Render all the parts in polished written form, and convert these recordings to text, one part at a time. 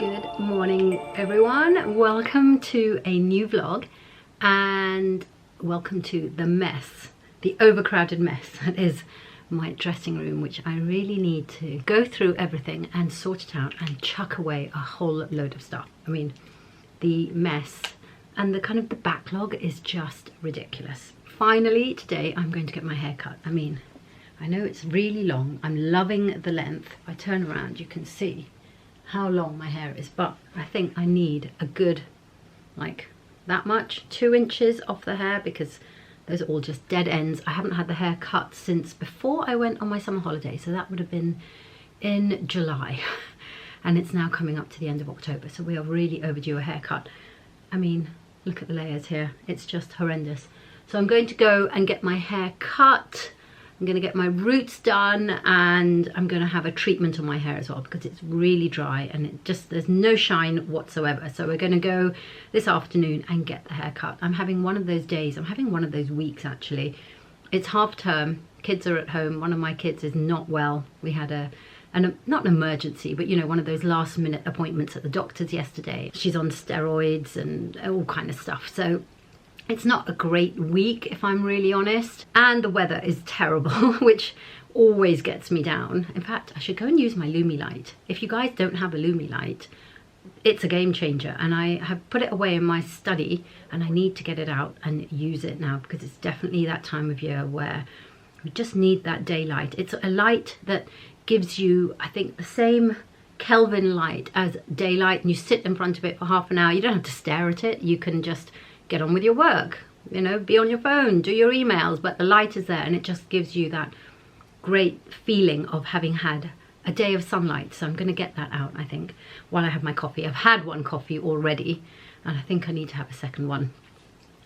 Good morning everyone, welcome to a new vlog and welcome to the mess, the overcrowded mess that is my dressing room, which I really need to go through everything and sort it out and chuck away a whole load of stuff. I mean, the mess and the backlog is just ridiculous. Finally today I'm going to get my hair cut. I mean, I know it's really long, I'm loving the length. If I turn around you can see how long my hair is, but I think I need a good, like that much, 2 inches off the hair, because those are all just dead ends. I haven't had the hair cut since before I went on my summer holiday, so that would have been in July and it's now coming up to the end of October, so we are really overdue a haircut. I mean, look at the layers here, it's just horrendous. So I'm going to go and get my hair cut. I'm going to get my roots done, and I'm going to have a treatment on my hair as well because it's really dry and there's no shine whatsoever. So we're going to go this afternoon and get the hair cut. I'm having one of those days, I'm having one of those weeks actually. It's half term, kids are at home, one of my kids is not well. We had not an emergency, but you know, one of those last minute appointments at the doctor's yesterday. She's on steroids and all kind of stuff. So it's not a great week, if I'm really honest, and the weather is terrible, which always gets me down. In fact, I should go and use my Lumi light. If you guys don't have a Lumi light, it's a game changer, and I have put it away in my study and I need to get it out and use it now, because it's definitely that time of year where we just need that daylight. It's a light that gives you, I think, the same Kelvin light as daylight, and you sit in front of it for half an hour. You don't have to stare at it, you can just get on with your work, you know, be on your phone, do your emails, but the light is there and it just gives you that great feeling of having had a day of sunlight. So I'm going to get that out, I think, while I have my coffee. I've had one coffee already and I think I need to have a second one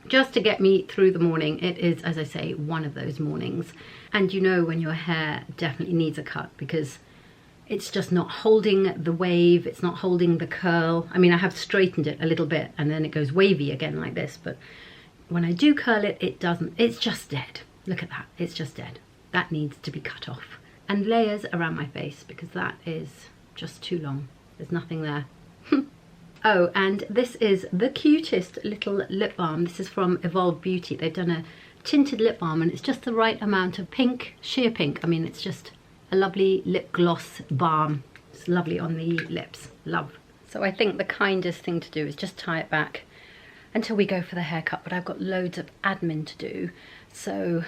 just to get me through the morning. It is, as I say, one of those mornings, and you know when your hair definitely needs a cut because it's just not holding the wave, it's not holding the curl. I mean, I have straightened it a little bit and then it goes wavy again like this, but when I do curl it, it doesn't, it's just dead. Look at that, it's just dead. That needs to be cut off. And layers around my face because that is just too long. There's nothing there. Oh, and this is the cutest little lip balm. This is from Evolve Beauty. They've done a tinted lip balm and it's just the right amount of pink, sheer pink. I mean, it's just a lovely lip gloss balm. It's lovely on the lips, love. So I think the kindest thing to do is just tie it back until we go for the haircut, but I've got loads of admin to do. So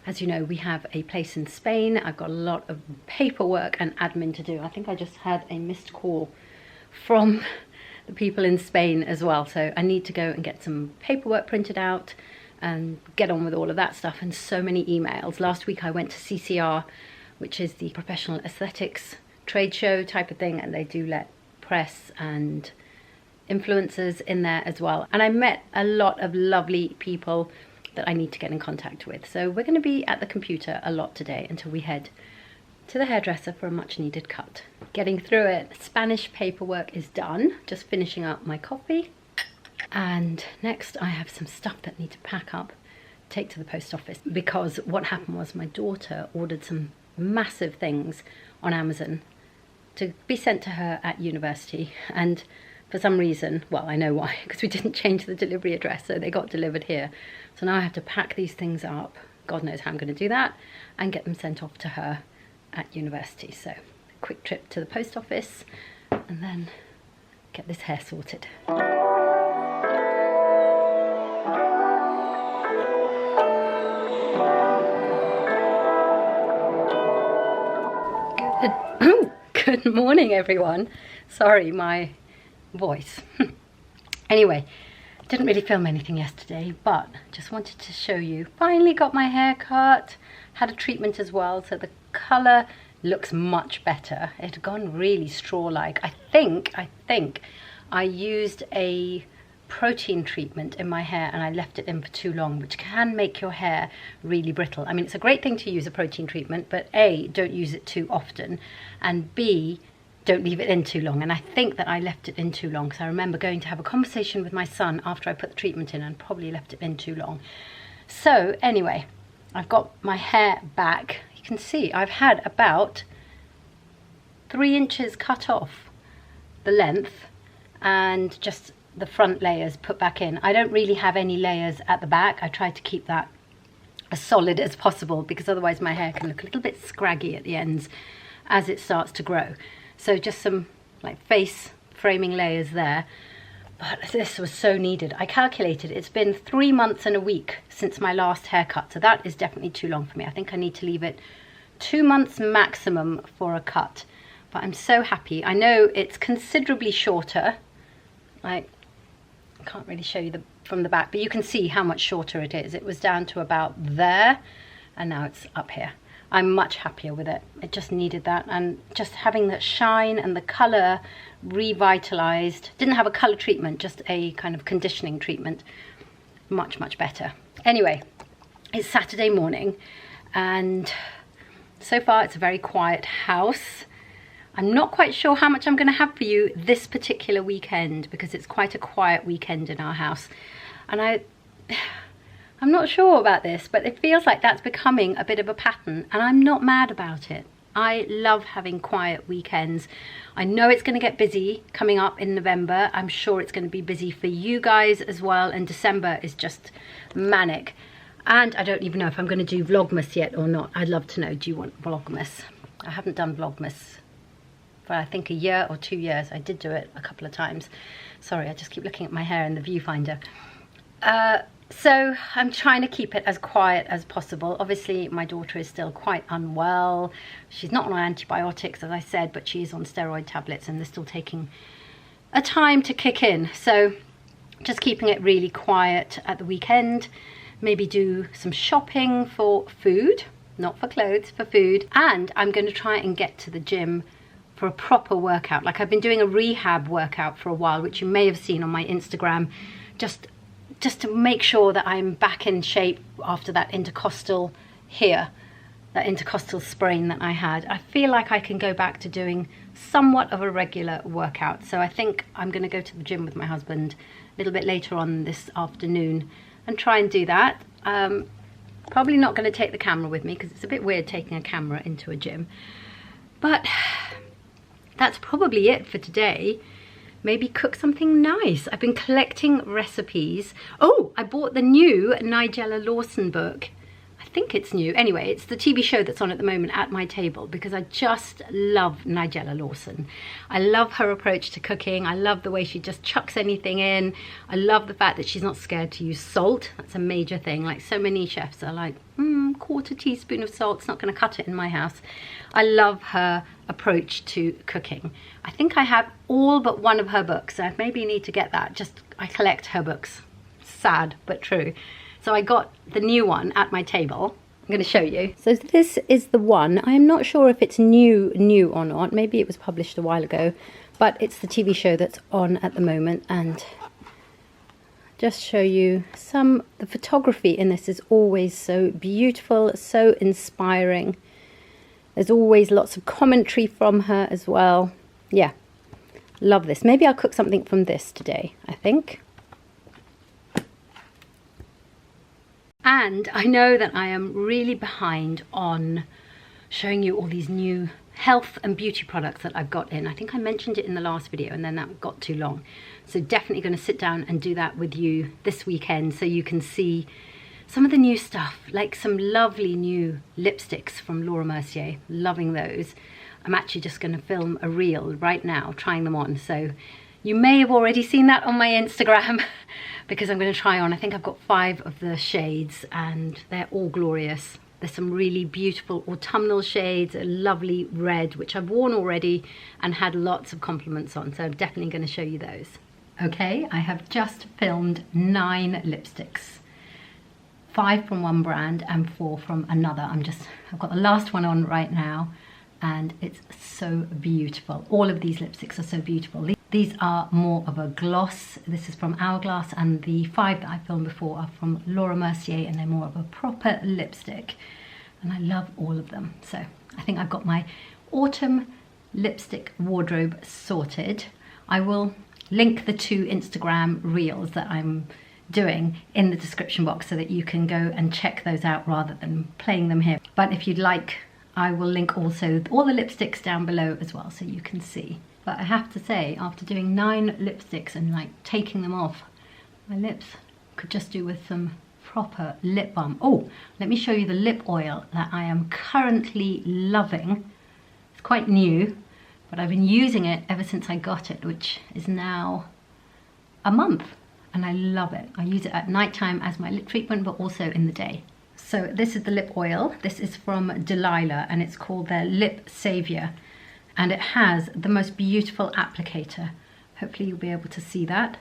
as you know, we have a place in Spain. I've got a lot of paperwork and admin to do. I think I just had a missed call from the people in Spain as well. So I need to go and get some paperwork printed out and get on with all of that stuff, and so many emails. Last week I went to CCR, which is the professional aesthetics trade show type of thing, and they do let press and influencers in there as well. And I met a lot of lovely people that I need to get in contact with. So we're going to be at the computer a lot today until we head to the hairdresser for a much needed cut. Getting through it. Spanish paperwork is done, just finishing up my coffee. And next I have some stuff that I need to pack up, take to the post office, because what happened was my daughter ordered some massive things on Amazon to be sent to her at university, and for some reason, well, I know why, because we didn't change the delivery address, so they got delivered here. So now I have to pack these things up, God knows how I'm going to do that, and get them sent off to her at university. So a quick trip to the post office and then get this hair sorted. Good morning everyone. Sorry, my voice. Anyway, didn't really film anything yesterday, but just wanted to show you. Finally got my hair cut, had a treatment as well, so the colour looks much better. It had gone really straw-like. I think I used a protein treatment in my hair and I left it in for too long, which can make your hair really brittle. I mean, it's a great thing to use a protein treatment, but A, don't use it too often, and B, don't leave it in too long. And I think that I left it in too long, because I remember going to have a conversation with my son after I put the treatment in and probably left it in too long. So anyway, I've got my hair back. You can see I've had about 3 inches cut off the length and just the front layers put back in. I don't really have any layers at the back. I try to keep that as solid as possible because otherwise my hair can look a little bit scraggy at the ends as it starts to grow. So just some like face framing layers there. But this was so needed. I calculated it's been 3 months and a week since my last haircut, so that is definitely too long for me. I think I need to leave it 2 months maximum for a cut. But I'm so happy. I know it's considerably shorter. I can't really show you from the back, but you can see how much shorter it is. It was down to about there, and now it's up here. I'm much happier with it. It just needed that, and just having that shine and the colour revitalized. Didn't have a colour treatment, just a kind of conditioning treatment. Much, much better. Anyway, it's Saturday morning, and so far it's a very quiet house. I'm not quite sure how much I'm going to have for you this particular weekend because it's quite a quiet weekend in our house, and I'm not sure about this, but it feels like that's becoming a bit of a pattern, and I'm not mad about it. I love having quiet weekends. I know it's going to get busy coming up in November. I'm sure it's going to be busy for you guys as well, and December is just manic. And I don't even know if I'm going to do Vlogmas yet or not. I'd love to know, do you want Vlogmas? I haven't done Vlogmas for I think a year or 2 years. I did do it a couple of times. Sorry, I just keep looking at my hair in the viewfinder. So I'm trying to keep it as quiet as possible. Obviously, my daughter is still quite unwell. She's not on antibiotics, as I said, but she is on steroid tablets, and they're still taking a time to kick in. So just keeping it really quiet at the weekend. Maybe do some shopping for food, not for clothes, for food. And I'm going to try and get to the gym for a proper workout. Like, I've been doing a rehab workout for a while, which you may have seen on my Instagram, just to make sure that I'm back in shape after that intercostal here, that intercostal sprain that I had. I feel like I can go back to doing somewhat of a regular workout. So I think I'm going to go to the gym with my husband a little bit later on this afternoon and try and do that. Probably not going to take the camera with me because it's a bit weird taking a camera into a gym. But that's probably it for today. Maybe cook something nice. I've been collecting recipes. Oh, I bought the new Nigella Lawson book. I think it's new. Anyway, it's the TV show that's on at the moment at my table because I just love Nigella Lawson. I love her approach to cooking. I love the way she just chucks anything in. I love the fact that she's not scared to use salt. That's a major thing. Like, so many chefs are like, quarter teaspoon of salt, it's not going to cut it in my house. I love her approach to cooking. I think I have all but one of her books. I maybe need to get that. I collect her books. Sad but true. So I got the new one at my table. I'm going to show you. So this is the one. I'm not sure if it's new or not. Maybe it was published a while ago, but it's the TV show that's on at the moment. And just show you the photography in this is always so beautiful, so inspiring. There's always lots of commentary from her as well. Yeah, love this. Maybe I'll cook something from this today, I think. And I know that I am really behind on showing you all these new health and beauty products that I've got in. I think I mentioned it in the last video and then that got too long. So definitely going to sit down and do that with you this weekend so you can see some of the new stuff, like some lovely new lipsticks from Laura Mercier. Loving those. I'm actually just going to film a reel right now trying them on. So you may have already seen that on my Instagram because I'm going to try on. I think I've got 5 of the shades and they're all glorious. There's some really beautiful autumnal shades, a lovely red, which I've worn already and had lots of compliments on. So I'm definitely going to show you those. Okay, I have just filmed 9 lipsticks. 5 from one brand and 4 from another. I've got the last one on right now and it's so beautiful. All of these lipsticks are so beautiful. These are more of a gloss. This is from Hourglass, and the 5 that I filmed before are from Laura Mercier and they're more of a proper lipstick. And I love all of them. So I think I've got my autumn lipstick wardrobe sorted. I will link the 2 Instagram reels that I'm doing in the description box so that you can go and check those out rather than playing them here. But if you'd like I will link also all the lipsticks down below as well, so you can see. But I have to say, after doing 9 lipsticks and like taking them off, my lips could just do with some proper lip balm. Oh, let me show you the lip oil that I am currently loving. It's quite new, but I've been using it ever since I got it, which is now a month, and I love it. I use it at night time as my lip treatment, but also in the day. So this is the lip oil. This is from Delilah, and it's called their Lip Savior, and it has the most beautiful applicator. Hopefully you'll be able to see that.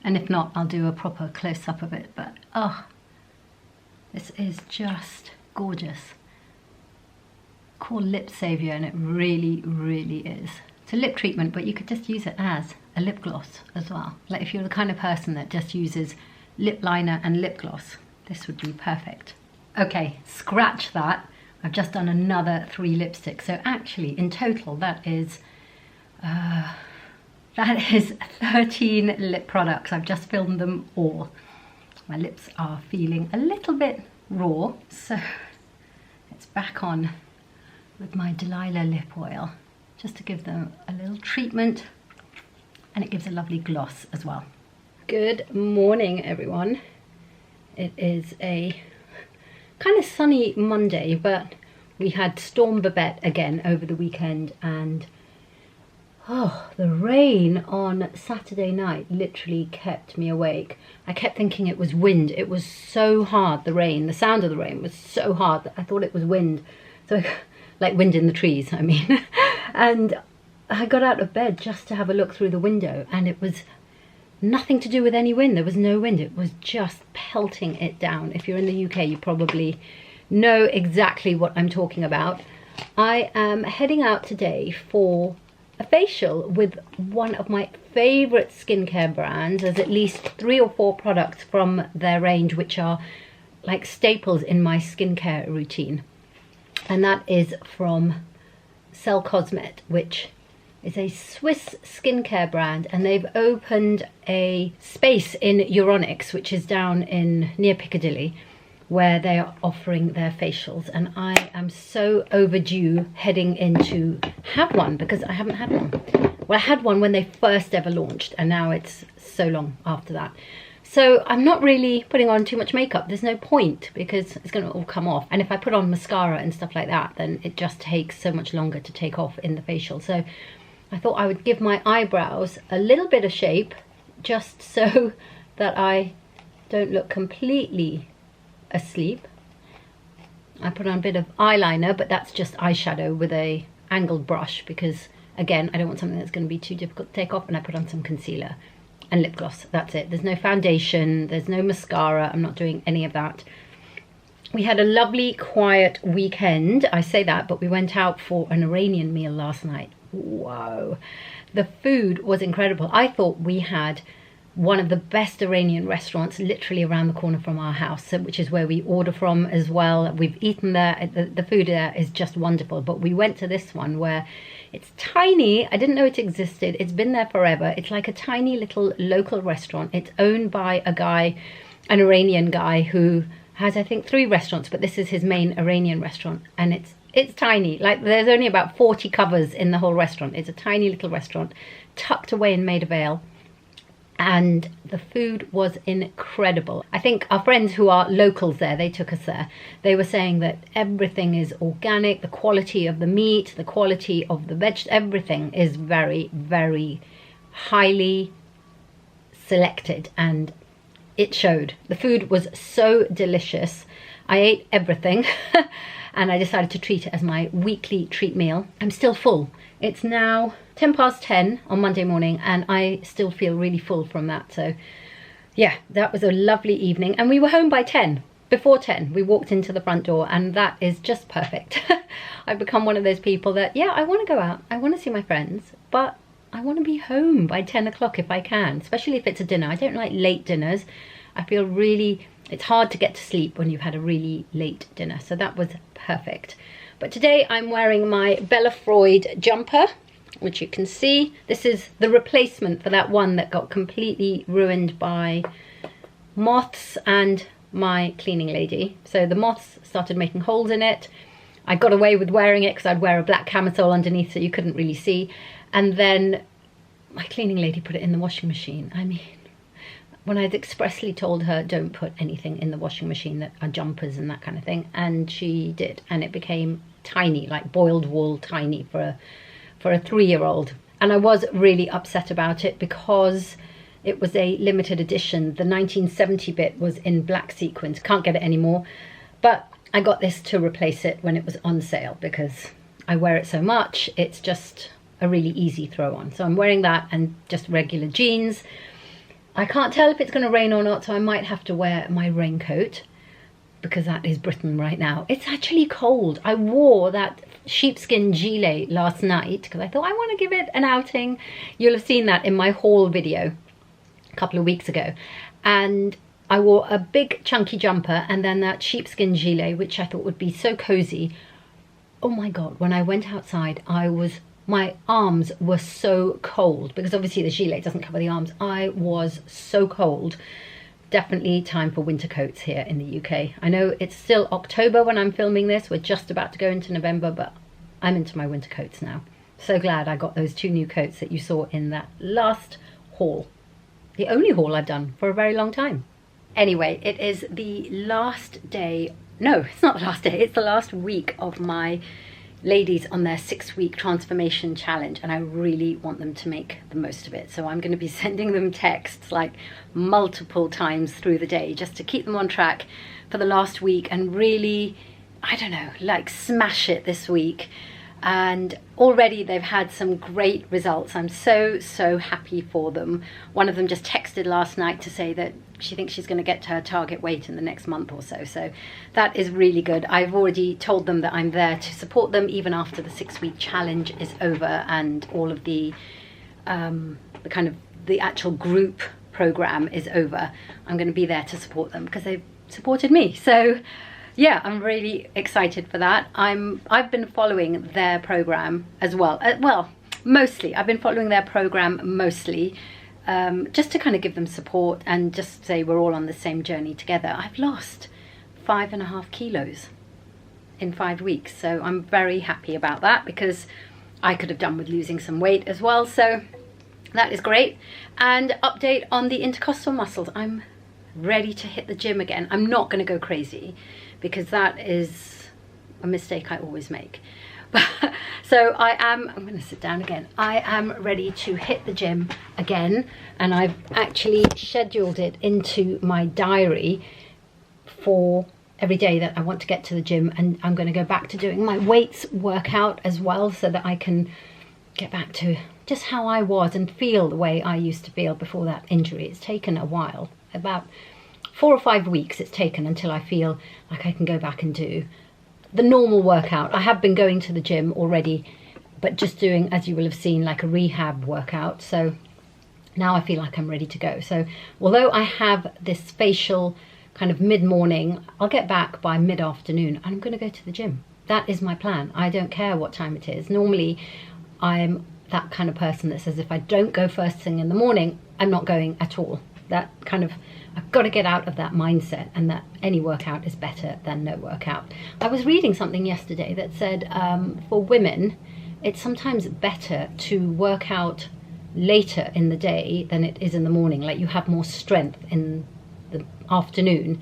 And if not, I'll do a proper close-up of it. But oh, this is just gorgeous. Called Lip Savior, and it really, really is. It's a lip treatment, but you could just use it as a lip gloss as well. Like if you're the kind of person that just uses lip liner and lip gloss, this would be perfect. Okay, scratch that. I've just done another 3 lipsticks. So actually, in total, that is 13 lip products. I've just filmed them all. My lips are feeling a little bit raw, so it's back on with my Delilah lip oil, just to give them a little treatment, and it gives a lovely gloss as well. Good morning, everyone. It is a kind of sunny Monday, but we had Storm Babette again over the weekend, and oh, the rain on Saturday night literally kept me awake. I kept thinking it was wind. It was so hard, the rain. The sound of the rain was so hard that I thought it was wind. So, like wind in the trees, I mean. And I got out of bed just to have a look through the window, and it was nothing to do with any wind. There was no wind. It was just pelting it down. If you're in the UK, you probably know exactly what I'm talking about. I am heading out today for a facial with one of my favorite skincare brands. There's at least 3 or 4 products from their range which are like staples in my skincare routine, and that is from Cell Cosmet, which is a Swiss skincare brand, and they've opened a space in Euronics, which is down in near Piccadilly, where they are offering their facials, and I am so overdue heading in to have one, because I haven't had one. Well, I had one when they first ever launched, and now it's so long after that. So I'm not really putting on too much makeup. There's no point, because it's going to all come off, and if I put on mascara and stuff like that, then it just takes so much longer to take off in the facial. So I thought I would give my eyebrows a little bit of shape, just so that I don't look completely asleep. I put on a bit of eyeliner, but that's just eyeshadow with a angled brush, because again, I don't want something that's going to be too difficult to take off. And I put on some concealer and lip gloss. That's it. There's no foundation, there's no mascara. I'm not doing any of that. We had a lovely quiet weekend. I say that, but we went out for an Iranian meal last night. Wow, the food was incredible. I thought we had one of the best Iranian restaurants literally around the corner from our house, which is where we order from as well. We've eaten there. The food there is just wonderful. But we went to this one where it's tiny. I didn't know it existed. It's been there forever. It's like a tiny little local restaurant. It's owned by a guy, an Iranian guy, who has, I think, 3 restaurants, but this is his main Iranian restaurant, and it's tiny. Like, there's only about 40 covers in the whole restaurant. It's a tiny little restaurant tucked away in Maida Vale, and the food was incredible. I think our friends who are locals there, they took us there. They were saying that everything is organic, the quality of the meat, the quality of the veg, everything is very, very highly selected, and it showed. The food was so delicious. I ate everything and I decided to treat it as my weekly treat meal. I'm still full. It's now 10:10 on Monday morning, and I still feel really full from that. So yeah, that was a lovely evening, and we were home by 10. Before 10, we walked into the front door, and that is just perfect. I've become one of those people that, yeah, I want to go out, I want to see my friends, but I want to be home by 10 o'clock if I can, especially if it's a dinner. I don't like late dinners. I feel really, it's hard to get to sleep when you've had a really late dinner. So that was perfect. But today I'm wearing my Bella Freud jumper, which you can see. This is the replacement for that one that got completely ruined by moths and my cleaning lady. So the moths started making holes in it, I got away with wearing it because I'd wear a black camisole underneath so you couldn't really see. And then my cleaning lady put it in the washing machine. I mean, when I'd expressly told her don't put anything in the washing machine that are jumpers and that kind of thing, and she did, and it became tiny, like boiled wool tiny for a 3-year-old. And I was really upset about it because it was a limited edition. The 1970 bit was in black sequins, can't get it anymore, but I got this to replace it when it was on sale because I wear it so much. It's just a really easy throw on. So I'm wearing that and just regular jeans. I can't tell if it's going to rain or not, so I might have to wear my raincoat because that is Britain right now. It's actually cold. I wore that sheepskin gilet last night because I thought I want to give it an outing. You'll have seen that in my haul video a couple of weeks ago. And I wore a big chunky jumper and then that sheepskin gilet, which I thought would be so cozy. Oh my God, when I went outside, my arms were so cold because obviously the gilet doesn't cover the arms. I was so cold. Definitely time for winter coats here in the UK. I know it's still October when I'm filming this. We're just about to go into November, but I'm into my winter coats now. So glad I got those 2 new coats that you saw in that last haul. The only haul I've done for a very long time. Anyway, it is the last day. No, it's not the last day. It's the last week of my ladies on their 6-week transformation challenge, and I really want them to make the most of it. So I'm going to be sending them texts like multiple times through the day just to keep them on track for the last week and really, I don't know, like smash it this week. And already they've had some great results. I'm so happy for them. One of them just texted last night to say that she thinks she's going to get to her target weight in the next month or so. So that is really good. I've already told them that I'm there to support them even after the 6-week challenge is over and all of the actual group program is over. I'm going to be there to support them because they've supported me. So yeah, I'm really excited for that. I've been following their program as well. Mostly. I've been following their program mostly just to kind of give them support and just say we're all on the same journey together. I've lost 5.5 kilos in 5 weeks. So I'm very happy about that because I could have done with losing some weight as well. So that is great. And update on the intercostal muscles. I'm ready to hit the gym again. I'm not going to go crazy because that is a mistake I always make. So I'm going to sit down again. I am ready to hit the gym again, and I've actually scheduled it into my diary for every day that I want to get to the gym, and I'm going to go back to doing my weights workout as well so that I can get back to just how I was and feel the way I used to feel before that injury. It's taken a while, about 4 or 5 weeks it's taken until I feel like I can go back and do the normal workout. I have been going to the gym already, but just doing, as you will have seen, like a rehab workout. So now I feel like I'm ready to go. So although I have this facial kind of mid-morning, I'll get back by mid-afternoon and I'm going to go to the gym. That is my plan. I don't care what time it is. Normally I'm that kind of person that says if I don't go first thing in the morning, I'm not going at all. That kind of, I've got to get out of that mindset, and that any workout is better than no workout. I was reading something yesterday that said for women, it's sometimes better to work out later in the day than it is in the morning. Like you have more strength in the afternoon.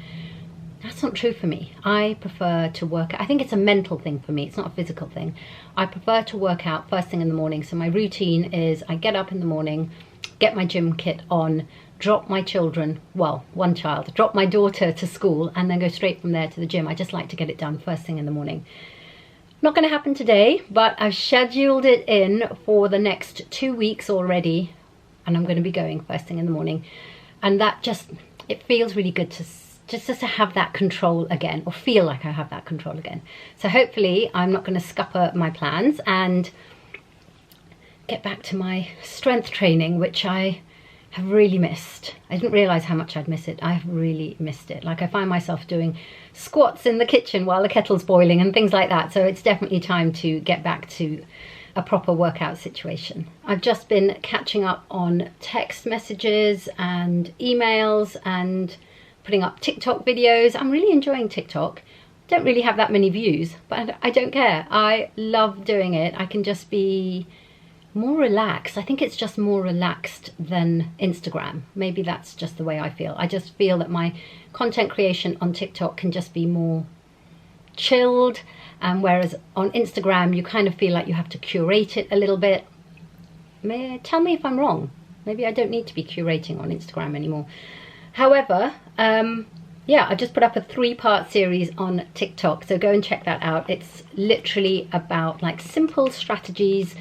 That's not true for me. I prefer to work out. I think it's a mental thing for me. It's not a physical thing. I prefer to work out first thing in the morning. So my routine is I get up in the morning, get my gym kit on, drop my children, well, one child, drop my daughter to school, and then go straight from there to the gym. I just like to get it done first thing in the morning. Not going to happen today, but I've scheduled it in for the next 2 weeks already, and I'm going to be going first thing in the morning. And that just, it feels really good to just to have that control again, or feel like I have that control again. So hopefully I'm not going to scupper my plans and get back to my strength training, which I have really missed. I didn't realise how much I'd miss it. I've really missed it. Like I find myself doing squats in the kitchen while the kettle's boiling and things like that. So it's definitely time to get back to a proper workout situation. I've just been catching up on text messages and emails and putting up TikTok videos. I'm really enjoying TikTok. don't really have that many views, but I don't care. I love doing it. I can just be more relaxed. I think it's just more relaxed than Instagram. Maybe that's just the way I feel. I just feel that my content creation on TikTok can just be more chilled, and whereas on Instagram you kind of feel like you have to curate it a little bit. Tell me if I'm wrong. Maybe I don't need to be curating on Instagram anymore. However, yeah, I just put up a 3-part series on TikTok, so go and check that out. It's literally about like simple strategies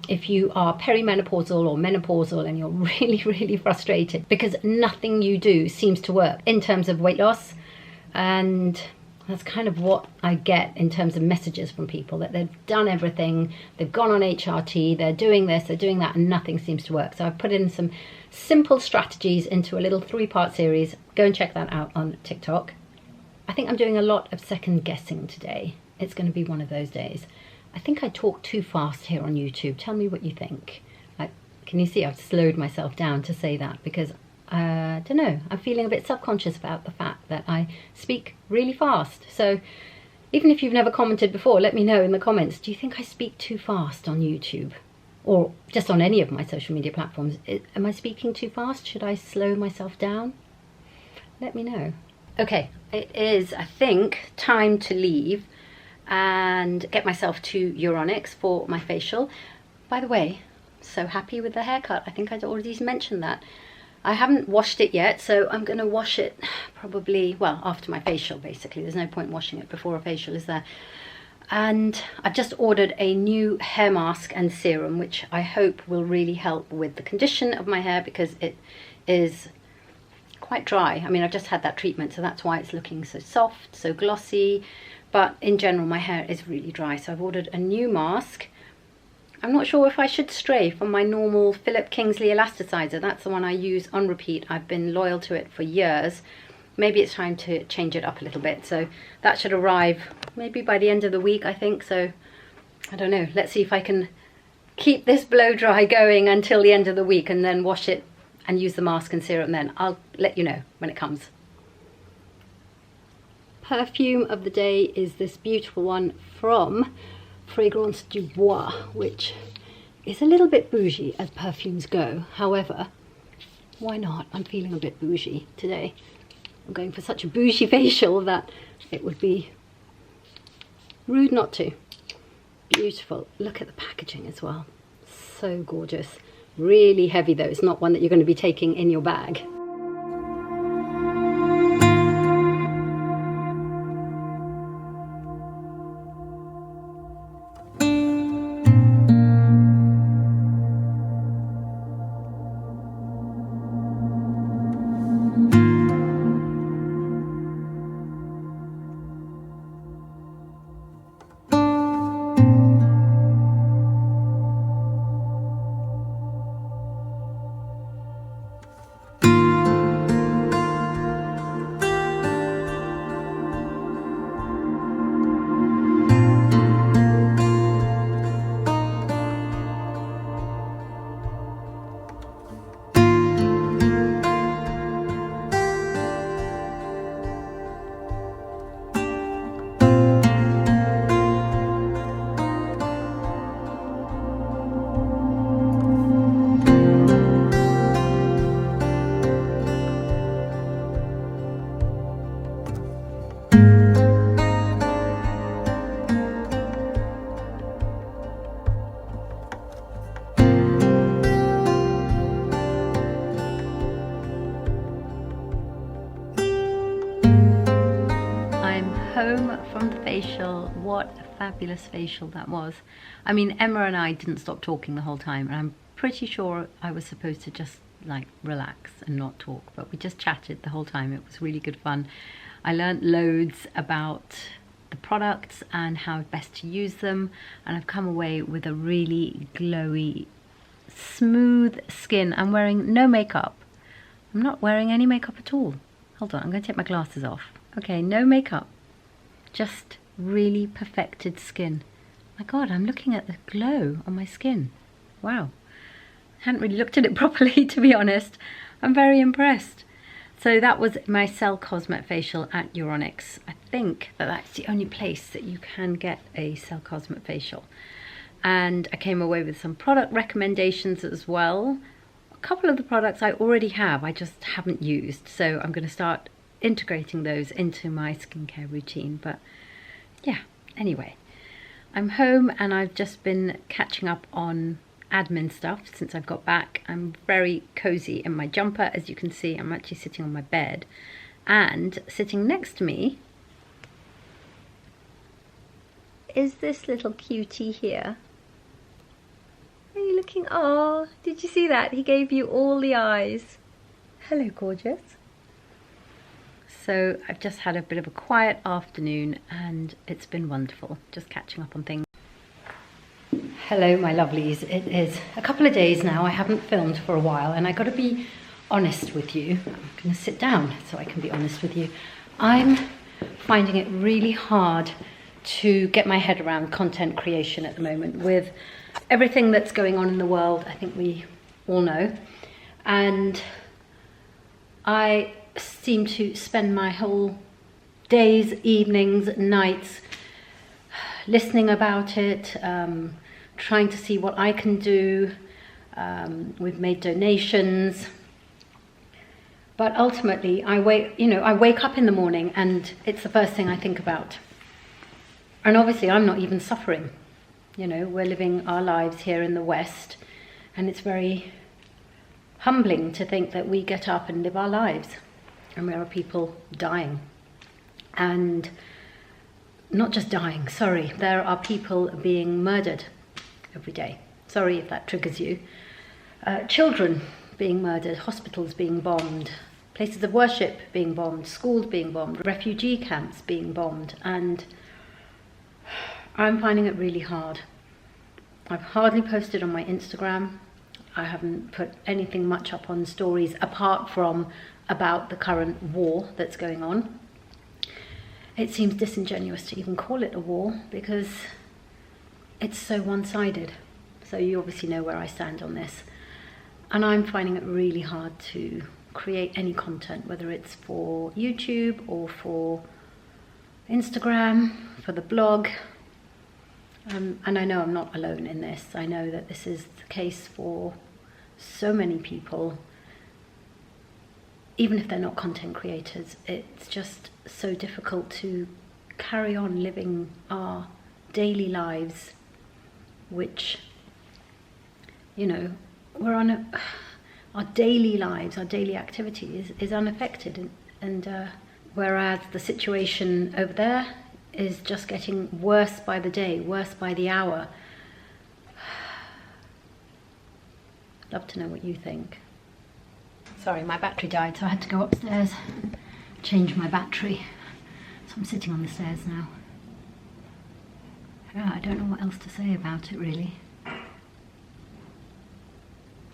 if you are perimenopausal or menopausal and you're really frustrated because nothing you do seems to work in terms of weight loss. And that's kind of what I get in terms of messages from people, that they've done everything, they've gone on HRT, they're doing this, they're doing that, and nothing seems to work. So I've put in some simple strategies into a little 3-part series. Go and check that out on TikTok. I think I'm doing a lot of second guessing today. It's going to be one of those days. I think I talk too fast here on YouTube. Tell me what you think. Can you see I've slowed myself down to say that because I don't know, I'm feeling a bit self-conscious about the fact that I speak really fast. So even if you've never commented before, let me know in the comments, do you think I speak too fast on YouTube? Or just on any of my social media platforms? Am I speaking too fast? Should I slow myself down? Let me know. Okay, it is, I think, time to leave and get myself to Euronics for my facial. By the way, so happy with the haircut. I think I'd already mentioned that. I haven't washed it yet, so I'm going to wash it probably, well, after my facial, basically. There's no point washing it before a facial, is there? And I've just ordered a new hair mask and serum, which I hope will really help with the condition of my hair because it is quite dry. I mean, I've just had that treatment, so that's why it's looking so soft, so glossy. But in general, my hair is really dry, so I've ordered a new mask. I'm not sure if I should stray from my normal Philip Kingsley elasticizer. That's the one I use on repeat. I've been loyal to it for years. Maybe it's time to change it up a little bit. So that should arrive maybe by the end of the week, I think. So I don't know. Let's see if I can keep this blow dry going until the end of the week and then wash it and use the mask and serum then. I'll let you know when it comes. Perfume of the day is this beautiful one from Fragrance du Bois, which is a little bit bougie as perfumes go. However, why not? I'm feeling a bit bougie today. I'm going for such a bougie facial that it would be rude not to. Beautiful. Look at the packaging as well. So gorgeous. Really heavy though. It's not one that you're going to be taking in your bag. Home from the facial. What a fabulous facial that was. I mean, Emma and I didn't stop talking the whole time, and I'm pretty sure I was supposed to just like relax and not talk, but we just chatted the whole time. It was really good fun. I learned loads about the products and how best to use them, and I've come away with a really glowy, smooth skin. I'm wearing no makeup. I'm not wearing any makeup at all. Hold on, I'm going to take my glasses off. Okay, no makeup. Just really perfected skin. My God, I'm looking at the glow on my skin. Wow. I hadn't really looked at it properly, to be honest. I'm very impressed. So that was my Cell Cosmet facial at Euronics. I think that that's the only place that you can get a Cell Cosmet facial. And I came away with some product recommendations as well. A couple of the products I already have, I just haven't used. So I'm going to start integrating those into my skincare routine. But yeah, anyway, I'm home and I've just been catching up on admin stuff since I've got back. I'm very cozy in my jumper. As you can see, I'm actually sitting on my bed, and sitting next to me is this little cutie here. Are you looking? Oh, did you see that? He gave you all the eyes. Hello, gorgeous. So I've just had a bit of a quiet afternoon and it's been wonderful, just catching up on things. Hello my lovelies, it is a couple of days now I haven't filmed for a while, and I got to be honest with you. I'm going to sit down so I can be honest with you. I'm finding it really hard to get my head around content creation at the moment with everything that's going on in the world. I think we all know, and I seem to spend my whole days, evenings, nights listening about it, trying to see what I can do. We've made donations, but ultimately I wake up in the morning and it's the first thing I think about. And obviously I'm not even suffering. You know, we're living our lives here in the West, and it's very humbling to think that we get up and live our lives and there are people dying. And not just dying, sorry, there are people being murdered every day. Sorry if that triggers you. Children being murdered, hospitals being bombed, places of worship being bombed, schools being bombed, refugee camps being bombed, and I'm finding it really hard. I've hardly posted on my Instagram. I haven't put anything much up on stories apart from about the current war that's going on. It seems disingenuous to even call it a war because it's so one-sided. So you obviously know where I stand on this. And I'm finding it really hard to create any content, whether it's for YouTube or for Instagram, for the blog. And I know I'm not alone in this. I know that this is the case for so many people. Even if they're not content creators, it's just so difficult to carry on living our daily lives, which, you know, we're on our daily lives, our daily activity is unaffected, and whereas the situation over there is just getting worse by the day, worse by the hour. I'd love to know what you think. Sorry, my battery died, so I had to go upstairs, change my battery. So I'm sitting on the stairs now. Yeah, I don't know what else to say about it really.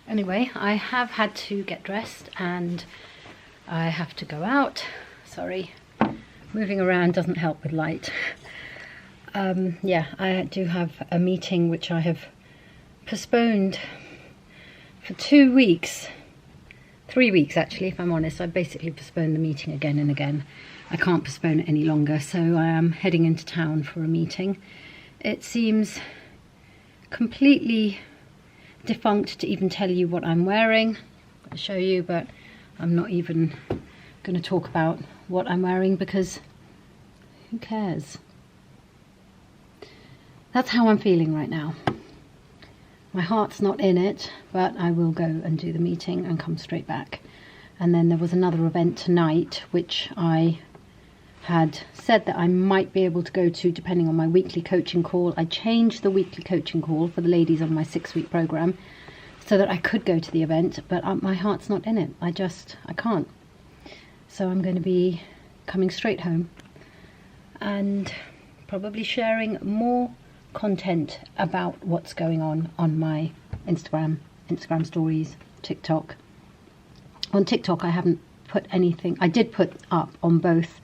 Anyway, I have had to get dressed and I have to go out. Sorry, moving around doesn't help with light. Yeah, I do have a meeting which I have postponed for 2 weeks. 3 weeks actually, if I'm honest. I basically postponed the meeting again and again. I can't postpone it any longer, so I am heading into town for a meeting. It seems completely defunct to even tell you what I'm wearing. I'll show you, but I'm not even going to talk about what I'm wearing because who cares? That's how I'm feeling right now. My heart's not in it, but I will go and do the meeting and come straight back. And then there was another event tonight, which I had said that I might be able to go to depending on my weekly coaching call. I changed the weekly coaching call for the ladies on my 6-week program so that I could go to the event, but my heart's not in it. I can't. So I'm going to be coming straight home and probably sharing more content about what's going on my Instagram stories, TikTok. On TikTok I haven't put anything. I did put up on both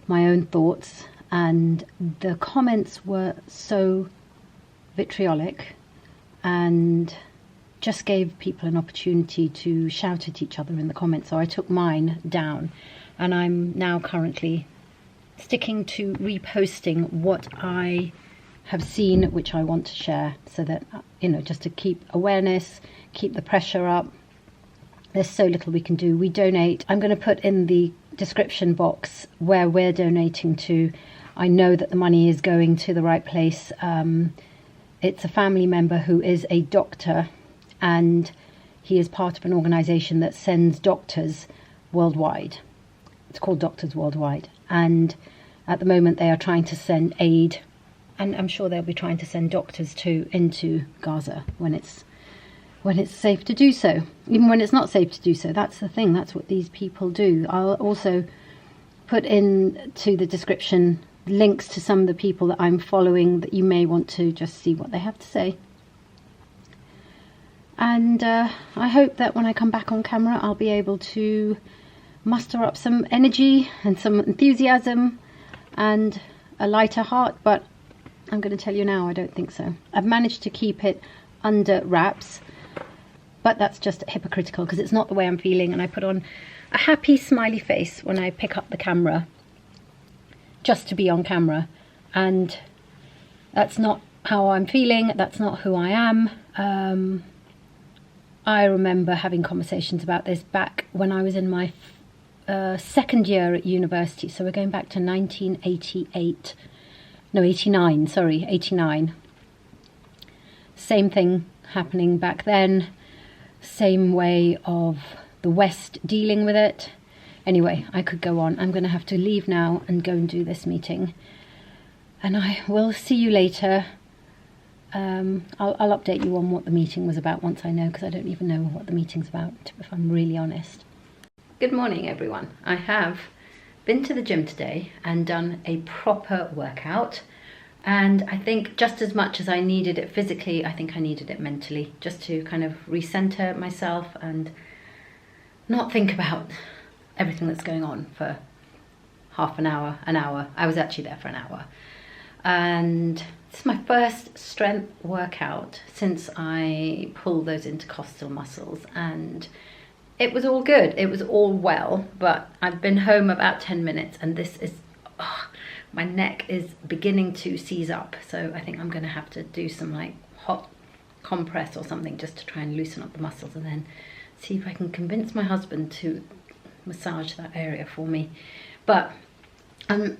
my own thoughts, and the comments were so vitriolic and just gave people an opportunity to shout at each other in the comments, so I took mine down, and I'm now currently sticking to reposting what I have seen, which I want to share, so that, you know, just to keep awareness, keep the pressure up. There's so little we can do. We donate. I'm going to put in the description box where we're donating to. I know that the money is going to the right place. It's a family member who is a doctor, and he is part of an organisation that sends doctors worldwide. It's called Doctors Worldwide, and at the moment they are trying to send aid, and I'm sure they'll be trying to send doctors too into Gaza when it's safe to do so. Even when it's not safe to do so, that's the thing, that's what these people do. I'll also put in to the description links to some of the people that I'm following that you may want to just see what they have to say. And I hope that when I come back on camera I'll be able to muster up some energy and some enthusiasm and a lighter heart, but I'm going to tell you now, I don't think so. I've managed to keep it under wraps, but that's just hypocritical because it's not the way I'm feeling, and I put on a happy smiley face when I pick up the camera just to be on camera, and that's not how I'm feeling, that's not who I am. I remember having conversations about this back when I was in my second year at university, so we're going back to 1988, no 89, sorry, 89. Same thing happening back then, same way of the West dealing with it. Anyway, I could go on. I'm going to have to leave now and go and do this meeting, and I will see you later. I'll update you on what the meeting was about once I know, because I don't even know what the meeting's about, if I'm really honest. Good morning, everyone. I have been to the gym today and done a proper workout, and I think just as much as I needed it physically, I think I needed it mentally, just to kind of recenter myself and not think about everything that's going on for half an hour, an hour. I was actually there for an hour, and this is my first strength workout since I pulled those intercostal muscles, and it was all good. It was all well, but I've been home about 10 minutes and this is, my neck is beginning to seize up. So I think I'm going to have to do some like hot compress or something just to try and loosen up the muscles, and then see if I can convince my husband to massage that area for me. But I'm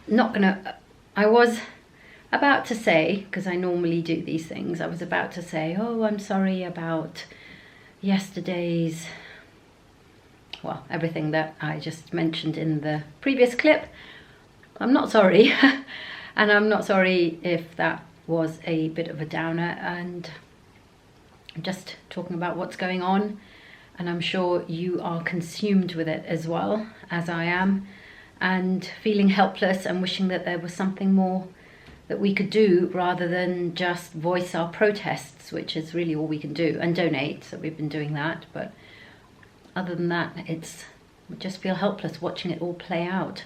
not gonna, I was about to say, because I normally do these things, I was about to say, oh, I'm sorry about yesterday's, well, everything that I just mentioned in the previous clip. I'm not sorry. And I'm not sorry if that was a bit of a downer, and I'm just talking about what's going on, and I'm sure you are consumed with it as well as I am, and feeling helpless and wishing that there was something more that we could do rather than just voice our protests, which is really all we can do, and donate. So we've been doing that, but other than that, we just feel helpless watching it all play out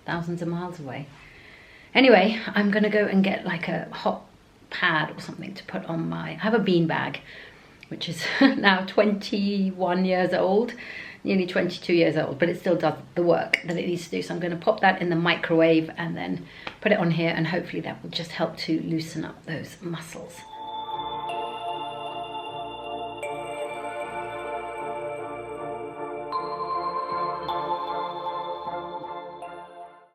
thousands of miles away. Anyway, I'm gonna go and get like a hot pad or something to put on I have a bean bag, which is now 21 years old, nearly 22 years old, but it still does the work that it needs to do. So I'm going to pop that in the microwave and then put it on here, and hopefully that will just help to loosen up those muscles.